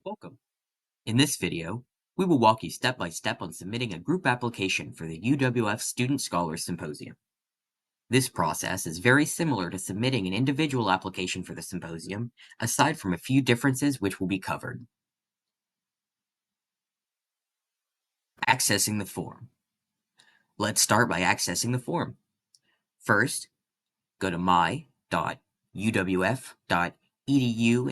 Welcome. In this video, we will walk you step by step on submitting a group application for the UWF Student Scholars Symposium. This process is very similar to submitting an individual application for the symposium, aside from a few differences which will be covered. Accessing the form. Let's start by accessing the form. First, go to my.uwf.edu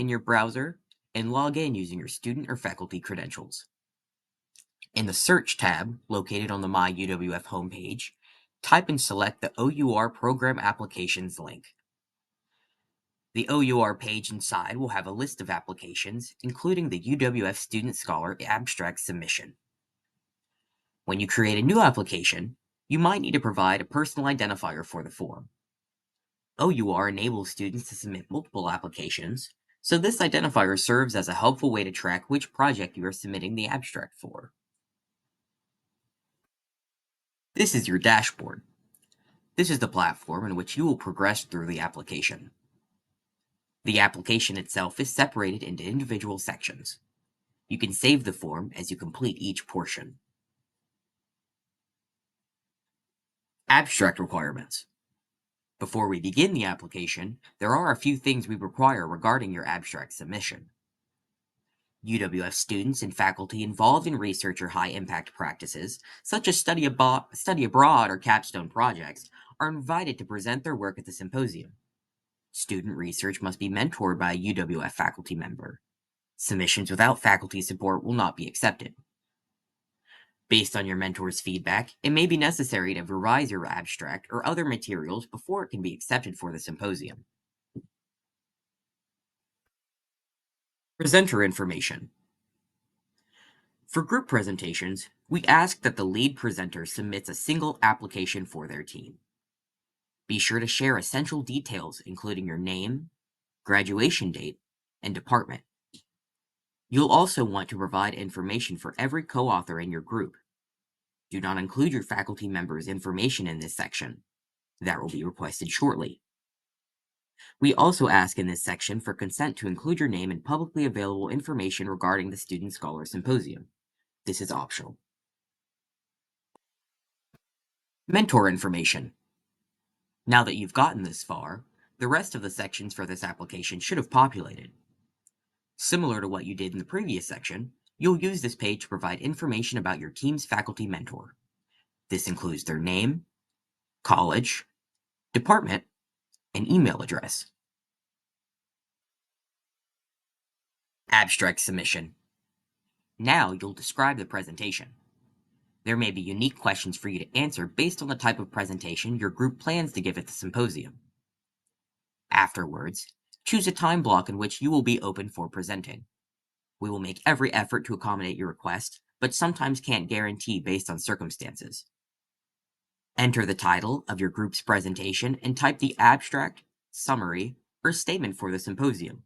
in your browser and log in using your student or faculty credentials. In the Search tab, located on the My UWF homepage, type and select the OUR Program Applications link. The OUR page inside will have a list of applications, including the UWF Student Scholar Abstract Submission. When you create a new application, you might need to provide a personal identifier for the form. OUR enables students to submit multiple applications, so this identifier serves as a helpful way to track which project you are submitting the abstract for. This is your dashboard. This is the platform in which you will progress through the application. The application itself is separated into individual sections. You can save the form as you complete each portion. Abstract requirements. Before we begin the application, there are a few things we require regarding your abstract submission. UWF students and faculty involved in research or high-impact practices, such as study abroad or capstone projects, are invited to present their work at the symposium. Student research must be mentored by a UWF faculty member. Submissions without faculty support will not be accepted. Based on your mentor's feedback, it may be necessary to revise your abstract or other materials before it can be accepted for the symposium. Presenter information. For group presentations, we ask that the lead presenter submits a single application for their team. Be sure to share essential details, including your name, graduation date, and department. You'll also want to provide information for every co-author in your group. Do not include your faculty members' information in this section. That will be requested shortly. We also ask in this section for consent to include your name in publicly available information regarding the Student Scholar Symposium. This is optional. Mentor information. Now that you've gotten this far, the rest of the sections for this application should have populated. Similar to what you did in the previous section, you'll use this page to provide information about your team's faculty mentor. This includes their name, college, department, and email address. Abstract submission. Now you'll describe the presentation. There may be unique questions for you to answer based on the type of presentation your group plans to give at the symposium. Afterwards, choose a time block in which you will be open for presenting. We will make every effort to accommodate your request, but sometimes can't guarantee based on circumstances. Enter the title of your group's presentation and type the abstract, summary, or statement for the symposium.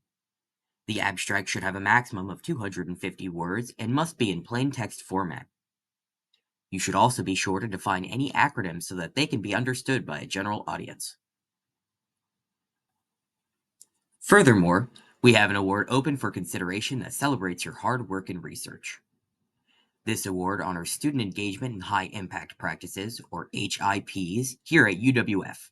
The abstract should have a maximum of 250 words and must be in plain text format. You should also be sure to define any acronyms so that they can be understood by a general audience. Furthermore, we have an award open for consideration that celebrates your hard work in research. This award honors student engagement in high-impact practices, or HIPs, here at UWF.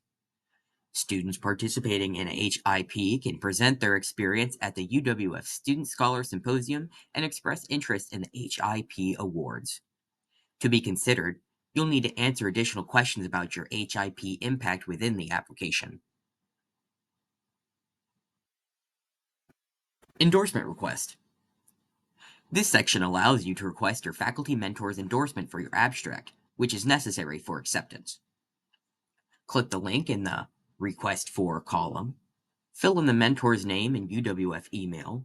Students participating in a HIP can present their experience at the UWF Student Scholar Symposium and express interest in the HIP awards. To be considered, you'll need to answer additional questions about your HIP impact within the application. Endorsement request. This section allows you to request your faculty mentor's endorsement for your abstract, which is necessary for acceptance. Click the link in the Request For column, fill in the mentor's name and UWF email,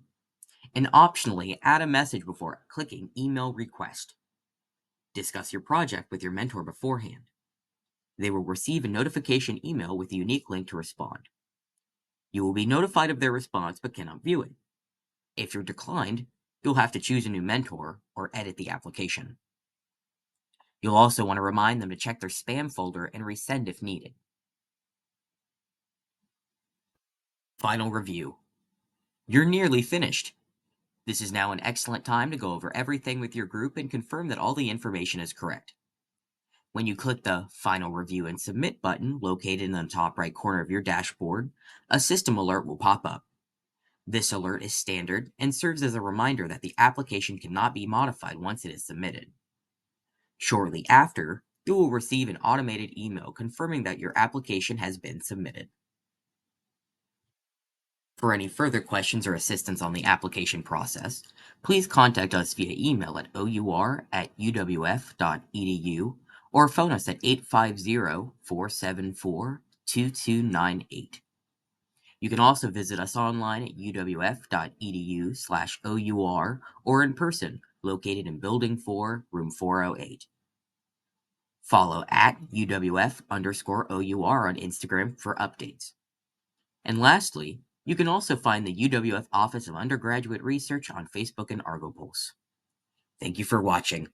and optionally add a message before clicking Email Request. Discuss your project with your mentor beforehand. They will receive a notification email with a unique link to respond. You will be notified of their response but cannot view it. If you're declined, you'll have to choose a new mentor or edit the application. You'll also want to remind them to check their spam folder and resend if needed. Final review. You're nearly finished. This is now an excellent time to go over everything with your group and confirm that all the information is correct. When you click the Final Review and Submit button located in the top right corner of your dashboard, a system alert will pop up. This alert is standard and serves as a reminder that the application cannot be modified once it is submitted. Shortly after, you will receive an automated email confirming that your application has been submitted. For any further questions or assistance on the application process, please contact us via email at our@uwf.edu or phone us at 850-474-2298. You can also visit us online at uwf.edu/our or in person, located in Building 4, Room 408. Follow at UWF_OUR on Instagram for updates. And lastly, you can also find the UWF Office of Undergraduate Research on Facebook and ArgoPulse. Thank you for watching.